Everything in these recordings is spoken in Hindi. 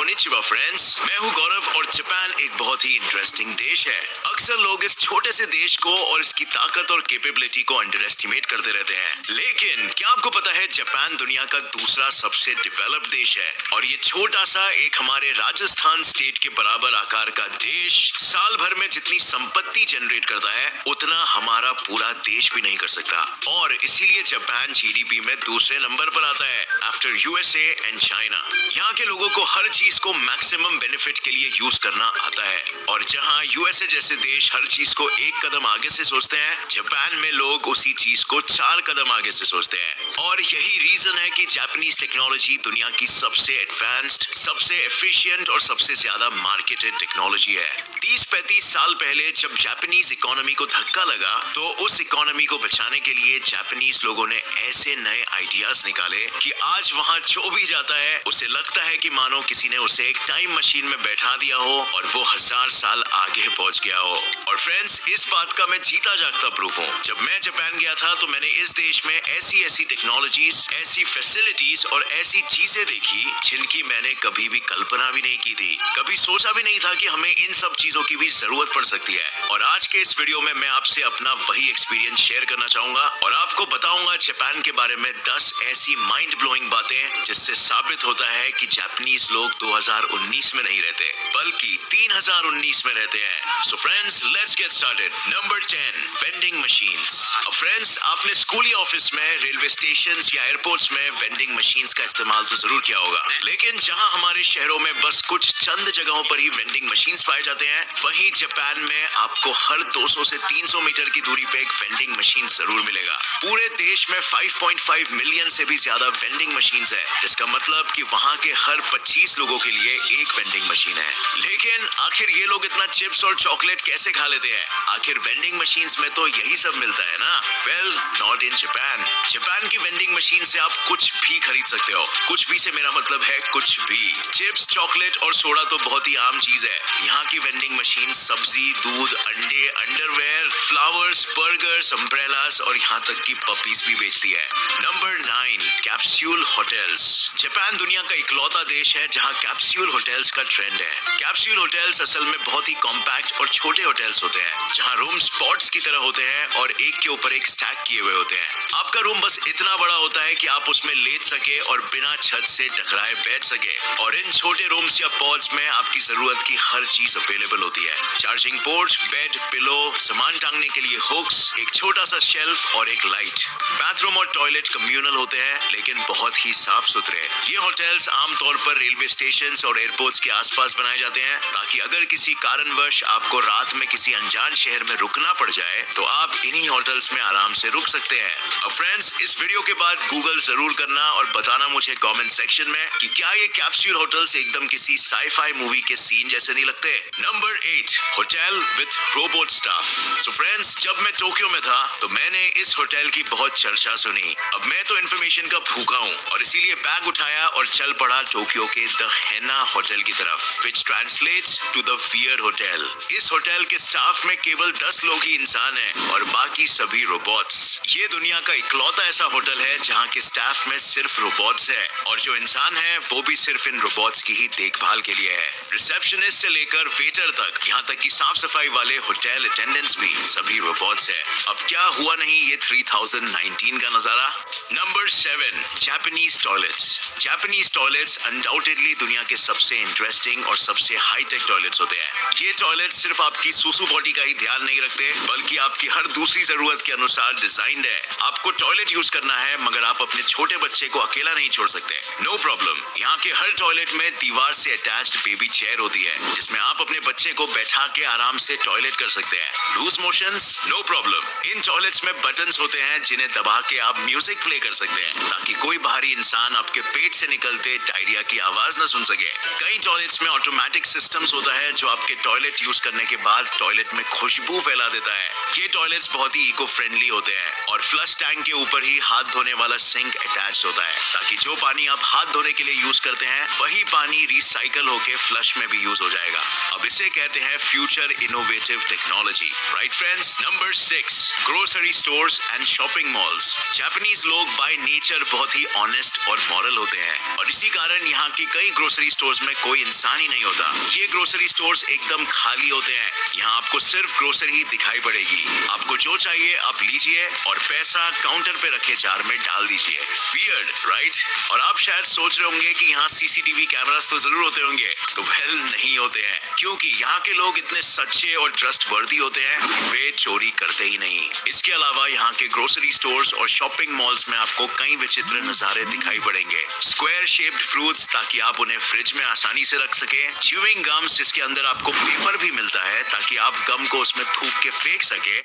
कोनिचिवा फ्रेंड्स, मैं हूं गौरव और जापान एक बहुत ही इंटरेस्टिंग देश है। अक्सर लोग इस छोटे से देश को और इसकी ताकत और कैपेबिलिटी को अंडर एस्टिमेट करते रहते हैं, लेकिन क्या आपको पता है जापान दुनिया का दूसरा सबसे डेवलप्ड देश है और ये छोटा सा एक हमारे राजस्थान स्टेट के बराबर आकार का देश साल भर में जितनी संपत्ति जनरेट करता है उतना हमारा पूरा देश भी नहीं कर सकता और इसीलिए जापान जीडीपी में दूसरे नंबर पर आता है आफ्टर यूएसए एंड चाइना। यहाँ के लोगों को हर चीज को मैक्सिमम बेनिफिट के लिए यूज करना आता है और जहाँ यूएसए जैसे देश हर चीज को एक कदम आगे से सोचते हैं, जापान में लोग उसी चीज को 4 कदम आगे से सोचते हैं और यही रीजन है कि जापानीज टेक्नोलॉजी दुनिया की सबसे एडवांस्ड, सबसे एफिशिएंट और सबसे ज्यादा मार्केटेड टेक्नोलॉजी है। 30-35 साल पहले जब जापानीज इकोनॉमी को धक्का लगा तो उस इकोनॉमी को बचाने के लिए जापानीज लोगों ने ऐसे नए आइडियाज निकाले कि आज वहाँ जो भी जाता है उसे लगता है कि मानो किसी ने उसे एक टाइम मशीन में बैठा दिया हो और वो 1000 साल आगे पहुंच गया हो। और फ्रेंड्स, इस बात का मैं जीता जागता प्रूफ हूँ। जब मैं जापान गया था तो मैंने इस देश में ऐसी टेक्नोलॉजीज, ऐसी फैसिलिटीज और ऐसी चीजें देखी जिनकी मैंने कभी भी कल्पना भी नहीं की थी। कभी सोचा भी नहीं था कि हमें इन सब चीजों की भी जरूरत पड़ सकती है। और आज के इस वीडियो में मैं आपसे अपना वही एक्सपीरियंस शेयर करना चाहूंगा और आपको बताऊंगा जापान के बारे में 10 ऐसी माइंड ब्लोइंग बातें जिससे साबित होता है कि जापानीज लोग 2019 में नहीं रहते बल्कि 3019 में रहते हैं। So friends, let's get started. Number 10, vending machines. अब फ्रेंड्स, आपने स्कूल या ऑफिस में, रेलवे स्टेशन या एयरपोर्ट्स में वेंडिंग मशीन्स का इस्तेमाल तो जरूर किया होगा, लेकिन जहां हमारे शहरों में बस कुछ चंद जगहों पर ही वेंडिंग मशीन्स पाए जाते हैं, वहीं जापान में आपको हर 200 से 300 मीटर की दूरी पे एक वेंडिंग मशीन जरूर मिलेगा। पूरे देश में 5.5 मिलियन से भी ज्यादा वेंडिंग मशीन्स है, जिसका मतलब कि वहाँ के हर 25 लोगों के लिए एक वेंडिंग मशीन है। लेकिन आखिर ये लोग इतना चिप्स और चॉकलेट कैसे खा लेते हैं? आखिर वेंडिंग मशीन्स में तो यही सब मिलता है ना। Well, not in Japan. Japan की वेंडिंग मशीन से आप कुछ भी खरीद सकते हो। कुछ भी से मेरा मतलब है कुछ भी। चिप्स, चॉकलेट और सोडा तो बहुत ही आम चीज है। यहाँ की वेंडिंग मशीन सब्जी, दूध, अंडे, अंडरवेयर, फ्लावर्स, बर्गर्स, अम्ब्रेलास और यहाँ तक की पपीज भी बेचती है। Number 9, capsule hotels. जापान दुनिया का इकलौता देश है जहाँ कैप्सूल होटल्स का ट्रेंड है। कैप्सूल होटल्स असल में बहुत ही कॉम्पैक्ट और छोटे होटल्स होते हैं जहाँ रूम स्पॉट्स की तरह होते हैं और एक के ऊपर एक स्टैक किए हुए होते हैं। आपका रूम बस इतना बड़ा होता है कि आप उसमें लेट सके और बिना छत से टकराए बैठ सके और इन छोटे रूम्स या पॉड्स में आपकी जरूरत की हर चीज अवेलेबल होती है। चार्जिंग पोर्ट, बेड, पिलो, सामान टांगने के लिए हुक्स, एक छोटा सा शेल्फ और एक लाइट। बाथरूम और टॉयलेट कम्युनल होते हैं लेकिन बहुत ही साफ सुथरे। ये होटल्स आमतौर पर रेलवे स्टेशन और एयरपोर्ट्स के आसपास बनाए जाते हैं ताकि अगर किसी कारणवश आपको रात में किसी अनजान शहर में रुकना पड़ जाए तो आप इन्हीं होटल्स में आराम से रुक सकते हैं। अब फ्रेंड्स, इस वीडियो के बाद गूगल जरूर करना और बताना मुझे कमेंट सेक्शन में कि क्या ये कैप्सूल होटल्स एकदम किसी साई-फाई मूवी के सीन जैसे नहीं लगते। Number 8, hotel with robot staff. So friends, जब मैं टोक्यो में था तो मैंने इस होटल की बहुत चर्चा सुनी। अब मैं तो इन्फॉर्मेशन का भूखा हूँ और इसीलिए बैग उठाया और चल पड़ा टोक्यो के द हेना होटल की तरफ, which translates to the weird hotel। इस होटल के स्टाफ में केवल 10 लोग ही इंसान हैं और बाकी सभी रोबोट्स। ये दुनिया का इकलौता ऐसा होटल है जहाँ के स्टाफ में सिर्फ रोबोट्स है और जो इंसान है वो भी सिर्फ इन रोबोट्स की ही देखभाल के लिए है। रिसेप्शनिस्ट से लेकर वेटर तक, यहाँ तक कि साफ सफाई वाले होटल अटेंडेंट्स भी सभी रोबोट्स है। अब क्या हुआ नहीं ये 3019 का नजारा। Number 7, Japanese toilets. Japanese toilets undoubtedly दुनिया के सबसे इंटरेस्टिंग और सबसे हाईटेक टॉयलेट्स होते हैं। ये टॉयलेट्स सिर्फ आपकी सुसु बॉडी का ही ध्यान नहीं रखते बल्कि आपकी हर दूसरी जरूरत के अनुसार डिजाइंड है। आपको टॉयलेट यूज करना है मगर आप अपने छोटे बच्चे को अकेला नहीं छोड़ सकते। नो प्रॉब्लम, यहाँ के हर टॉयलेट में दीवार से अटैच्ड बेबी चेयर होती है जिसमें आप अपने बच्चे को बैठा के आराम से टॉयलेट कर सकते हैं। Loose motions, no problem. इन टॉयलेट्स में बटन्स होते हैं जिन्हें दबा के आप म्यूजिक प्ले कर सकते हैं ताकि कोई बाहरी इंसान आपके पेट से निकलते डायरिया की आवाज न सुन सके। कई टॉयलेट्स में ऑटोमेटिक सिस्टम्स होता है जो आपके टॉयलेट यूज करने के बाद टॉयलेट में खुशबू फैला देता है। ये टॉयलेट्स बहुत ही इको फ्रेंडली होते हैं और फ्लश टैंक के ऊपर ही हाथ धोने वाला सिंक अटैच होता है ताकि जो पानी आप हाथ धोने के लिए यूज करते हैं वही पानी रिसाइकल होके फ्लश में भी यूज हो जाएगा। अब इसे कहते हैं future innovative technology, right friends. Number 6, grocery stores and shopping malls. Japanese लोग बाय नेचर बहुत ही ऑनेस्ट और मॉरल होते हैं और इसी कारण यहाँ की कई ग्रोसरी स्टोर्स में कोई इंसान ही नहीं होता। ये ग्रोसरी स्टोर्स एकदम खाली होते हैं। यहाँ आपको सिर्फ ग्रोसरी ही दिखाई पड़ेगी। आपको जो चाहिए आप लीजिए और पैसा काउंटर पे रखे जार में डाल दीजिए। Weird, right? और आप शायद सोच रहे होंगे कि यहाँ सीसीटीवी कैमरास तो जरूर होते होंगे, तो वेल नहीं होते हैं, क्योंकि यहाँ के लोग इतने सच्चे और ट्रस्टवर्दी होते हैं, वे चोरी करते ही नहीं। इसके अलावा यहाँ के ग्रोसरी स्टोर्स और शॉपिंग मॉल्स में आपको कई विचित्र नजारे दिखाई पड़ेंगे। स्क्वायर शेप्ड फ्रूट्स ताकि आप उन्हें फ्रिज में आसानी से रख सके, च्यूइंग गम्स जिसके अंदर आपको पेपर भी मिलता है ताकि आप गम को उसमें थूक के फेंक सके।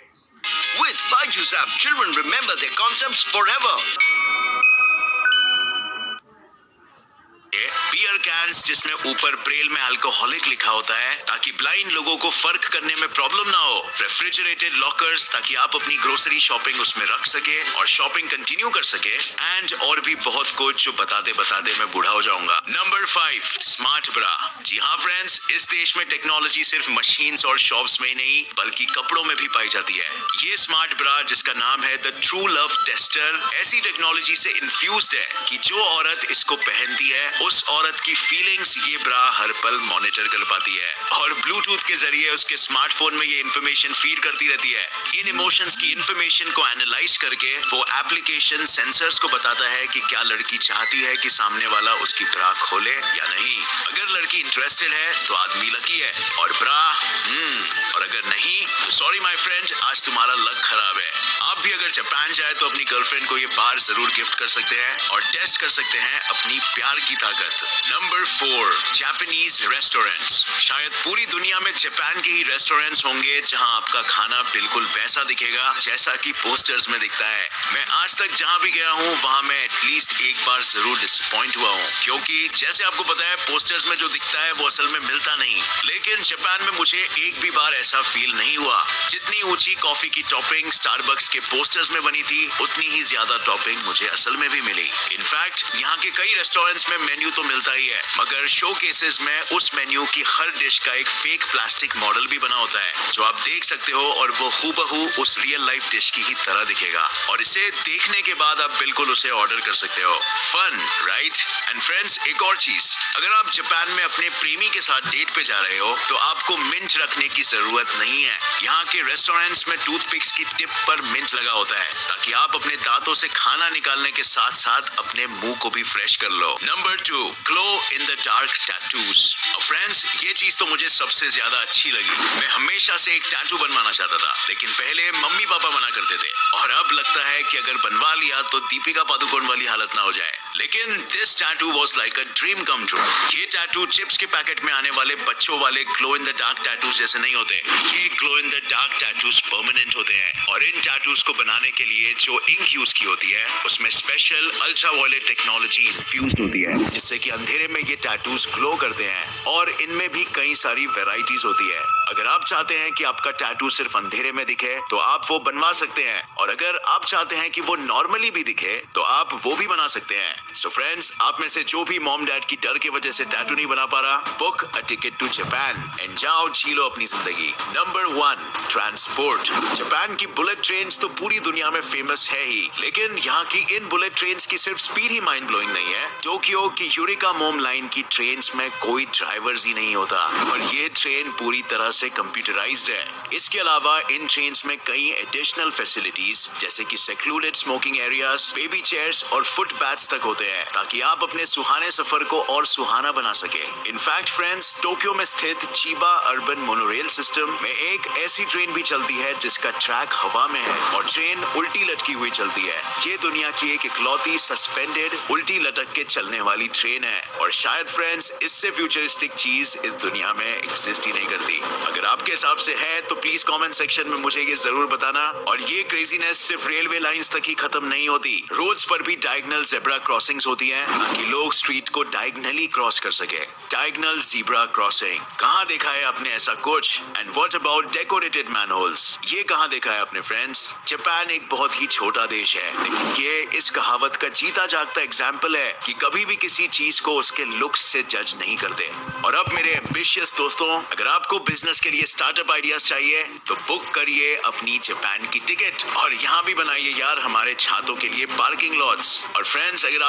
With Byju's app, children remember their concepts forever. Beer cans जिसमें ऊपर ब्रेल में अल्कोहलिक लिखा होता है ताकि ब्लाइंड लोगों को फर्क करने में प्रॉब्लम ना हो। रेफ्रिजरेटेड लॉकर्स ताकि आप अपनी ग्रोसरी शॉपिंग उसमें रख सके और शॉपिंग कंटिन्यू कर सके, एंड और भी बहुत कुछ जो बताते बताते मैं बूढ़ा हो जाऊंगा। नंबर 5, स्मार्ट ब्रा। जी हाँ फ्रेंड्स, इस देश में टेक्नोलॉजी सिर्फ मशीन्स और शॉप्स में ही नहीं बल्कि कपड़ों में भी पाई जाती है। ये स्मार्ट ब्रा जिसका नाम है द ट्रू लव टेस्टर ऐसी टेक्नोलॉजी से इन्फ्यूज्ड है कि जो औरत इसको पहनती है उस औरत की फीलिंग्स ये ब्रा हर पल मॉनिटर कर पाती है और ब्लूटूथ के जरिए उसके स्मार्टफोन में ये इंफॉर्मेशन फीड करती रहती है। इन इमोशंस की इंफॉर्मेशन को एनालाइज करके वो एप्लीकेशन सेंसर्स को बताता है कि क्या लड़की चाहती है कि सामने वाला उसकी ब्रा खोले या नहीं। अगर लड़की इंटरेस्टेड है तो आदमी लकी है, और ब्रा और अगर नहीं तो सॉरी माय फ्रेंड, आज तुम्हारा लक खराब है। आप भी अगर जापान जाए तो अपनी गर्लफ्रेंड को ये बार जरूर गिफ्ट कर सकते हैं और टेस्ट कर सकते हैं अपनी प्यार की ताकत। Number 4, Japanese restaurants. शायद पूरी दुनिया में जापान के ही रेस्टोरेंट्स होंगे जहां आपका खाना बिल्कुल वैसा दिखेगा जैसा कि पोस्टर्स में दिखता है। मैं आज तक जहां भी गया हूं वहां मैं एटलीस्ट एक बार जरूर डिसअपॉइंट हुआ हूं, क्योंकि जैसे आपको पता है पोस्टर्स में जो दिखता है वो असल में मिलता नहीं। लेकिन जापान में मुझे एक भी बार ऐसा फील नहीं हुआ। जितनी ऊंची कॉफी की टॉपिंग स्टारबक्स के पोस्टर्स में बनी थी उतनी ही ज्यादा टॉपिंग मुझे असल में भी मिली। इनफैक्ट यहाँ के कई रेस्टोरेंट्स में मेन्यू तो मिलता ही है, मगर शो केसेस में उस मेन्यू की हर डिश का एक फेक प्लास्टिक मॉडल भी बना होता है जो आप देख सकते हो और वो हूबहू उस रियल लाइफ डिश की ही तरह दिखेगा, और इसे देखने के बाद आप बिल्कुल उसे ऑर्डर कर सकते हो। Fun, right? एंड फ्रेंड्स, एक और चीज, अगर आप जापान में अपने प्रेमी के साथ डेट पे जा रहे हो तो आपको मिंट रखने की जरूरत नहीं है। यहाँ के रेस्टोरेंट्स में टूथपिक्स की टिप पर मिंट लगा होता है ताकि आप अपने दांतों से खाना निकालने के साथ साथ अपने मुंह को भी फ्रेश कर लो। Number 2, glow in the dark tattoos. Friends, ये चीज तो मुझे सबसे ज्यादा अच्छी लगी। मैं हमेशा से एक टैटू बनवाना चाहता था, लेकिन पहले मम्मी पापा मना करते थे, और अब लगता है कि अगर बनवा लिया तो दीपिका पादुकोण वाली हालत ना हो जाए। लेकिन this tattoo was like a dream come true. ये टैटू चिप्स के पैकेट में आने वाले बच्चों वाले glow in the dark tattoos जैसे नहीं होते। ये glow in the dark tattoos permanent होते हैं, और इन टैटूज को बनाने के लिए जो इंक यूज की होती है उसमें स्पेशल अल्ट्रावायलेट टेक्नोलॉजी इन्फ्यूज्ड होती है जिससे कि अंधेरे में ये टैटूज ग्लो करते हैं, और इनमें भी कई सारी वेराइटीज होती है। अगर आप चाहते हैं कि आपका टैटू सिर्फ अंधेरे में दिखे तो आप वो बनवा सकते हैं, और अगर आप चाहते हैं कि वो नॉर्मली भी दिखे तो आप वो भी बना सकते हैं। सो फ्रेंड्स, आप में से जो भी मॉम डैड की डर की वजह से टैटू नहीं बना पा रहा, book a ticket to Japan and जाओ जी लो अपनी जिंदगी। Number 1, transport. जापान की बुलेट ट्रेन तो पूरी दुनिया में फेमस है ही, लेकिन यहाँ की इन बुलेट ट्रेन की सिर्फ स्पीड ही माइंड ब्लोइंग नहीं है। टोक्यो की यूरिका मोम लाइन की ट्रेन में कोई ड्राइवर्स ही नहीं होता, और ये ट्रेन पूरी तरह से कंप्यूटराइज्ड है। इसके अलावा इन ट्रेन में कई एडिशनल फैसिलिटीज जैसे कि secluded smoking areas, baby chairs और फुट बैथ्स तक होते हैं ताकि आप अपने सुहाने सफर को और सुहाना बना सके। इनफैक्ट फ्रेंड्स, टोक्यो में स्थित चिबा अर्बन मोनोरेल सिस्टम में एक ऐसी ट्रेन भी चलती है जिसका ट्रैक हवा में है और ट्रेन उल्टी लटकी हुई चलती है। ये दुनिया की एक इकलौती सस्पेंडेड उल्टी लटक के चलने वाली ट्रेन है, और शायद फ्रेंड्स इससे फ्यूचरिस्टिक चीज इस दुनिया में एग्जिस्ट ही नहीं करती। अगर आपके हिसाब से है तो प्लीज कमेंट सेक्शन में मुझे ये जरूर बताना। और ये क्रेजीनेस सिर्फ रेलवे लाइंस तक ही खत्म नहीं होती, रोड्स पर भी डायगोनल ज़ेब्रा क्रॉसिंग्स होती हैं ताकि लोग स्ट्रीट को डायगोनली क्रॉस कर सके। डायगोनल ज़ेब्रा क्रॉसिंग, कहाँ देखा है आपने ऐसा कुछ? And what about decorated manholes? ये कहाँ देखा है आपने फ्रेंड्स? जापान एक बहुत ही छोटा देश है, लेकिन ये इस कहावत का जीता जागता एग्जाम्पल है कि कभी भी किसी चीज को उसके लुक्स से जज नहीं करते। और अब मेरे एम्बिशियस दोस्तों, अगर आपको बिजनेस के लिए स्टार्टअप आइडियाज चाहिए तो बुक करिए अपनी जापान की टिकट, और यहाँ भी बनाइए यार हमारे छातों के लिए पार्किंग लॉट्स। और फ्रेंड्स, अगर